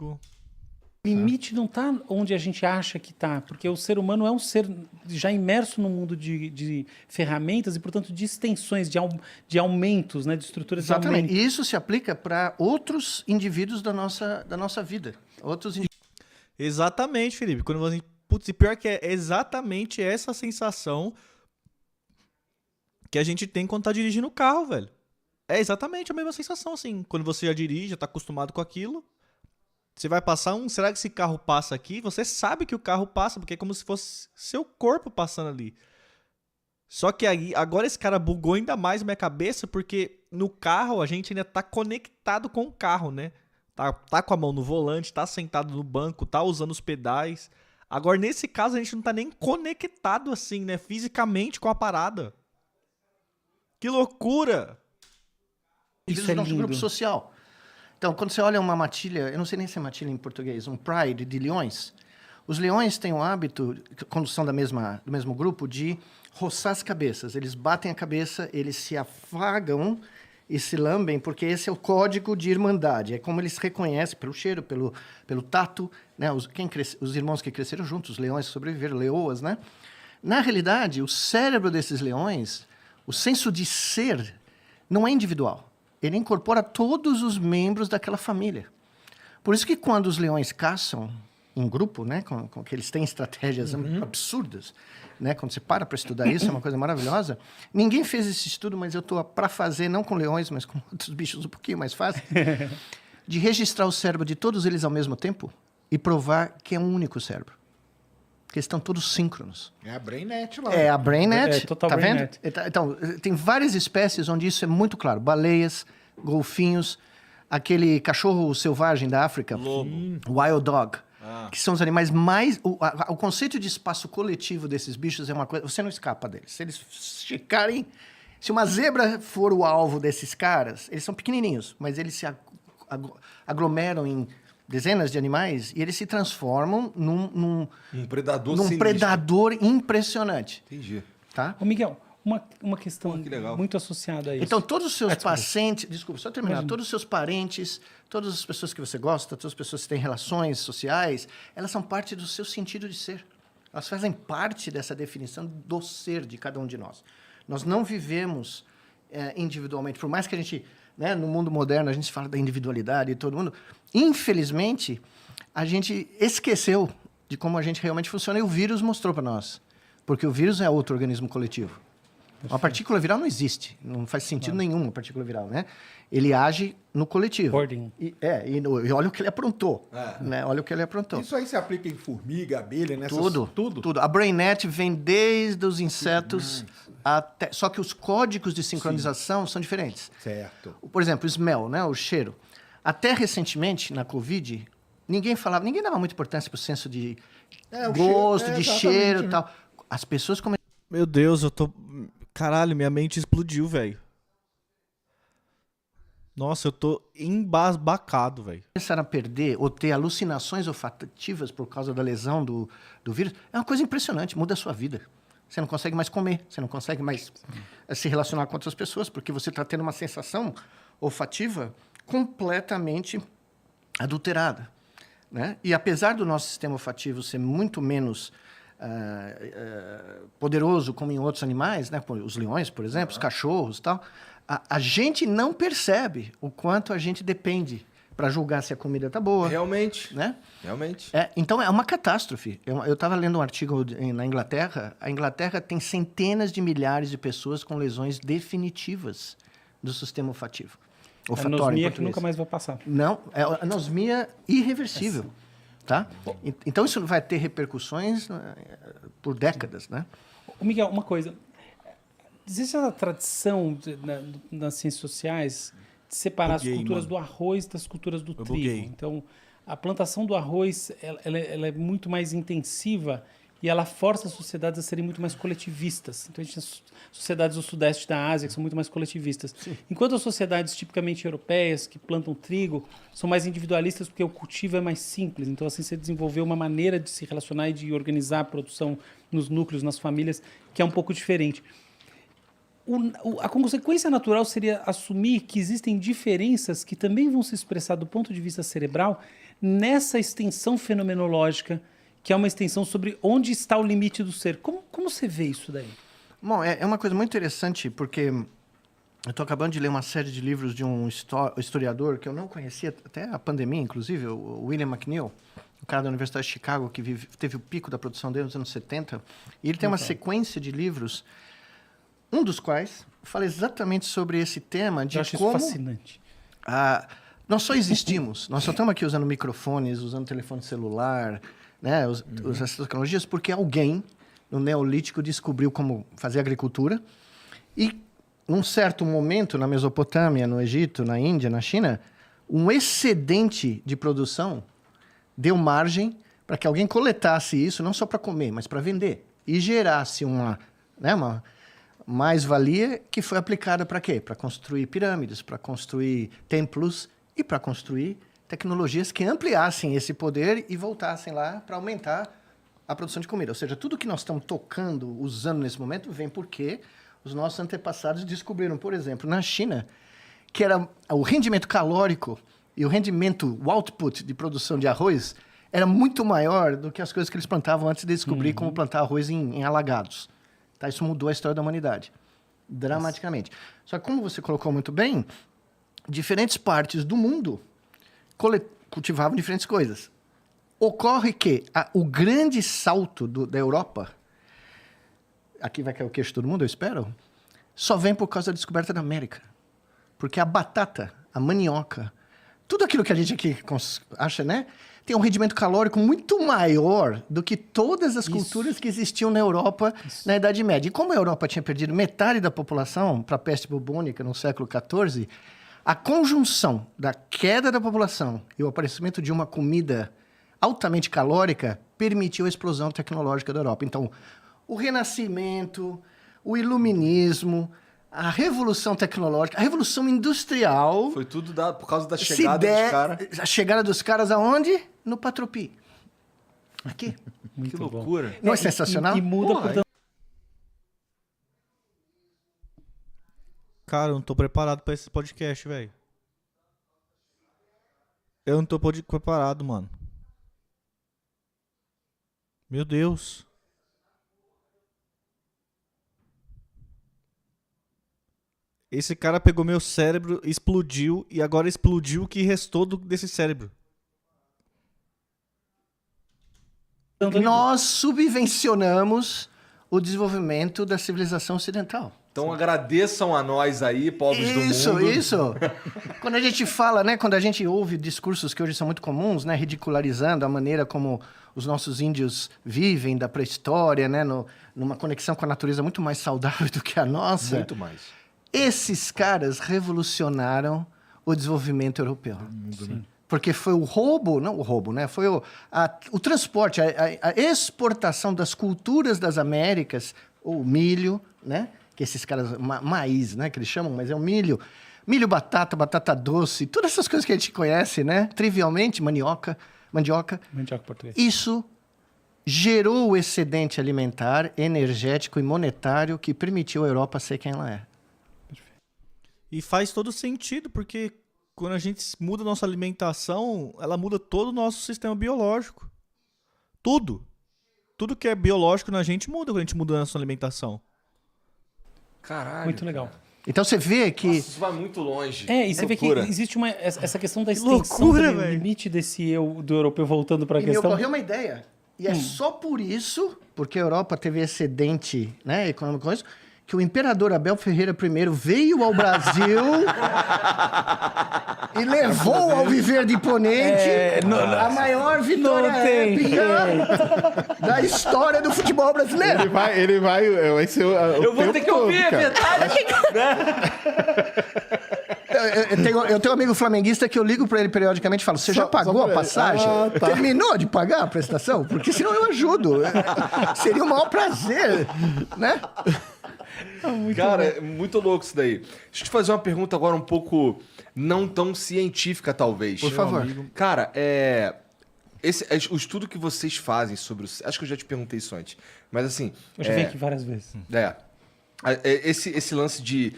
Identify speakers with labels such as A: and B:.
A: amigo.
B: O limite não está onde a gente acha que está, porque o ser humano é um ser já imerso no mundo de ferramentas e, portanto, de extensões, de aumentos, né, de estruturas de
C: Exatamente.
B: aumento.
C: E isso se aplica para outros indivíduos da nossa vida.
A: Exatamente, Felipe. Quando você... Putz, e pior que é exatamente essa sensação que a gente tem quando tá dirigindo o carro, velho. É exatamente a mesma sensação, assim. Quando você já dirige, já tá acostumado com aquilo. Você vai passar será que esse carro passa aqui? Você sabe que o carro passa, porque é como se fosse seu corpo passando ali. Só que aí, agora esse cara bugou ainda mais minha cabeça, porque no carro a gente ainda tá conectado com o carro, né? Tá com a mão no volante, tá sentado no banco, tá usando os pedais. Agora, nesse caso, a gente não tá nem conectado assim, né? Fisicamente com a parada. Que loucura!
B: Isso
C: Isso
B: é
C: do nosso
B: lindo.
C: grupo social. Então, quando você olha uma matilha, eu não sei nem se é matilha em português, um pride de leões, os leões têm o hábito, quando são do mesmo grupo, de roçar as cabeças. Eles batem a cabeça, eles se afagam e se lambem, porque esse é o código de irmandade. É como eles reconhecem pelo cheiro, pelo tato, né? Os irmãos que cresceram juntos, os leões que sobreviveram, leoas, né? Na realidade, o cérebro desses leões, o senso de ser, não é individual. Ele incorpora todos os membros daquela família. Por isso que quando os leões caçam em grupo, né, com que eles têm estratégias absurdas, né, quando você para estudar isso, é uma coisa maravilhosa. Ninguém fez esse estudo, mas eu estou para fazer, não com leões, mas com outros bichos um pouquinho mais fácil, de registrar o cérebro de todos eles ao mesmo tempo e provar que é um único cérebro. Porque eles estão todos síncronos.
D: É a BrainNet lá.
C: É a BrainNet,
B: É, total
C: tá
B: BrainNet.
C: vendo? Então, tem várias espécies onde isso é muito claro. Baleias, golfinhos, aquele cachorro selvagem da África, wild dog, que são os animais mais... O conceito de espaço coletivo desses bichos é uma coisa... Você não escapa deles. Se eles ficarem... Se uma zebra for o alvo desses caras, eles são pequenininhos, mas eles se aglomeram em dezenas de animais e eles se transformam num
D: predador
C: num
D: sinistro.
C: predador impressionante.
D: Entendi.
C: Tá?
B: Ô, Miguel, uma questão
D: Pô, que legal.
B: muito associada a isso.
C: Então, todos os seus
B: desculpa.
C: pacientes... Desculpa, só terminar.
B: Imagina.
C: Todos os seus parentes, todas as pessoas que você gosta, todas as pessoas que têm relações sociais, elas são parte do seu sentido de ser. Elas fazem parte dessa definição do ser de cada um de nós. Nós não vivemos individualmente. Por mais que a gente... Né, no mundo moderno, a gente fala da individualidade e todo mundo... Infelizmente, a gente esqueceu de como a gente realmente funciona e o vírus mostrou para nós. Porque o vírus é outro organismo coletivo. Uma partícula viral não existe. Não faz sentido nenhum uma partícula viral, né? Ele age no coletivo.
B: Ordem.
C: E olha o que ele aprontou. Né? Olha o que ele aprontou.
D: Isso aí se aplica em formiga, abelha, nessas...
C: Tudo. A BrainNet vem desde os insetos até... Só que os códigos de sincronização são diferentes.
D: Certo.
C: Por exemplo, o smell, né? O cheiro. Até recentemente, na Covid, ninguém dava muita importância para o senso de gosto, de cheiro e tal. As pessoas começaram...
A: Meu Deus, eu tô... Caralho, minha mente explodiu, velho. Nossa, eu tô embasbacado, velho.
C: Começaram a perder ou ter alucinações olfativas por causa da lesão do vírus. É uma coisa impressionante, muda a sua vida. Você não consegue mais comer, você não consegue mais se relacionar com outras pessoas, porque você está tendo uma sensação olfativa completamente adulterada. Né? E apesar do nosso sistema olfativo ser muito menos poderoso como em outros animais, né? Os leões, por exemplo, os cachorros e tal, a gente não percebe o quanto a gente depende para julgar se a comida está boa.
D: Realmente.
C: Né?
D: Realmente.
C: Então, é uma catástrofe. Eu estava lendo um artigo na Inglaterra. A Inglaterra tem centenas de milhares de pessoas com lesões definitivas do sistema olfativo. Olfatório, em
B: anosmia que
C: português.
B: nunca mais vai passar.
C: Não, é anosmia irreversível. Tá? Então, isso vai ter repercussões por décadas. Né?
B: Ô, Miguel, uma coisa. Existe essa tradição nas ciências sociais de separar as culturas do arroz das culturas do trigo. Então, a plantação do arroz ela é muito mais intensiva e ela força as sociedades a serem muito mais coletivistas. Então, a gente tem sociedades do sudeste da Ásia que são muito mais coletivistas. Sim. Enquanto as sociedades tipicamente europeias, que plantam trigo, são mais individualistas porque o cultivo é mais simples. Então, assim, você desenvolveu uma maneira de se relacionar e de organizar a produção nos núcleos, nas famílias, que é um pouco diferente. A consequência natural seria assumir que existem diferenças que também vão se expressar do ponto de vista cerebral nessa extensão fenomenológica, que é uma extensão sobre onde está o limite do ser. Como você vê isso daí?
C: Bom, é uma coisa muito interessante, porque eu estou acabando de ler uma série de livros de um historiador que eu não conhecia, até a pandemia, inclusive, o William McNeill, o cara da Universidade de Chicago, que teve o pico da produção dele nos anos 70. E ele tem uma sequência de livros, um dos quais fala exatamente sobre esse tema de
B: eu acho
C: como...
B: isso fascinante.
C: Nós só existimos, nós só estamos aqui usando microfones, usando telefone celular, né, essas tecnologias, porque alguém no Neolítico descobriu como fazer agricultura e, num certo momento, na Mesopotâmia, no Egito, na Índia, na China, um excedente de produção deu margem para que alguém coletasse isso, não só para comer, mas para vender, e gerasse uma mais-valia que foi aplicada para quê? Para construir pirâmides, para construir templos e para construir tecnologias que ampliassem esse poder e voltassem lá para aumentar a produção de comida. Ou seja, tudo que nós estamos tocando, usando nesse momento, vem porque os nossos antepassados descobriram, por exemplo, na China, que era o rendimento calórico e o output de produção de arroz era muito maior do que as coisas que eles plantavam antes de descobrir como plantar arroz em alagados. Tá? Isso mudou a história da humanidade, dramaticamente. Só que, como você colocou muito bem, diferentes partes do mundo cultivavam diferentes coisas. Ocorre que o grande salto da Europa, aqui vai cair o queixo de todo mundo, eu espero, só vem por causa da descoberta da América. Porque a batata, a mandioca, tudo aquilo que a gente aqui acha, né? Tem um rendimento calórico muito maior do que todas as culturas que existiam na Europa na Idade Média. E como a Europa tinha perdido metade da população para a peste bubônica no século XIV, a conjunção da queda da população e o aparecimento de uma comida altamente calórica permitiu a explosão tecnológica da Europa. Então, o Renascimento, o Iluminismo, a Revolução Tecnológica, a Revolução Industrial...
D: Foi tudo por causa da chegada dos caras.
C: A chegada dos caras aonde? No Patropi. Aqui.
D: Que loucura.
C: Não é sensacional?
B: E muda, portanto...
A: Cara, eu não tô preparado pra esse podcast, velho. Eu não tô preparado, mano. Meu Deus. Esse cara pegou meu cérebro, explodiu e agora explodiu o que restou desse cérebro.
C: Nós subvencionamos o desenvolvimento da civilização ocidental.
D: Então agradeçam a nós aí, povos do mundo.
C: Isso. Quando a gente fala, né, quando a gente ouve discursos que hoje são muito comuns, né, ridicularizando a maneira como os nossos índios vivem da pré-história, né, numa conexão com a natureza muito mais saudável do que a nossa.
D: Muito mais.
C: Esses caras revolucionaram o desenvolvimento europeu.
B: Sim.
C: Porque foi foi o transporte, a exportação das culturas das Américas, o milho, né? Que esses caras, maíz, né? Que eles chamam, mas é o milho. Milho, batata doce, todas essas coisas que a gente conhece, né? Trivialmente, mandioca.
B: Mandioca português.
C: Isso gerou o excedente alimentar, energético e monetário que permitiu a Europa ser quem ela é.
A: E faz todo sentido, porque quando a gente muda a nossa alimentação, ela muda todo o nosso sistema biológico. Tudo. Tudo que é biológico na gente muda quando a gente muda a nossa alimentação.
D: Caralho.
B: Muito legal.
D: Cara.
C: Então você vê que...
D: Nossa, isso vai muito longe.
B: E você vê que existe essa questão da extensão,
A: loucura,
B: o limite desse eu do europeu, voltando para a questão.
C: Me ocorreu uma ideia. E é só por isso, porque a Europa teve excedente, né, econômico com isso, que o imperador Abel Ferreira I veio ao Brasil e levou ao Viver de Imponente a maior vitória épica da história do futebol brasileiro.
E: Ele vai ser o
B: Eu vou ter que ouvir, é verdade.
C: Eu tenho um amigo flamenguista que eu ligo pra ele periodicamente e falo, você já pagou a passagem?
E: Tá.
C: Terminou de pagar a prestação? Porque senão eu ajudo. Seria o maior prazer, né?
D: Cara, é muito louco isso daí. Deixa eu te fazer uma pergunta agora um pouco não tão científica, talvez.
C: Por favor.
D: Cara, o estudo que vocês fazem sobre acho que eu já te perguntei isso antes. Mas assim...
B: Eu já vim aqui várias vezes.
D: Esse lance de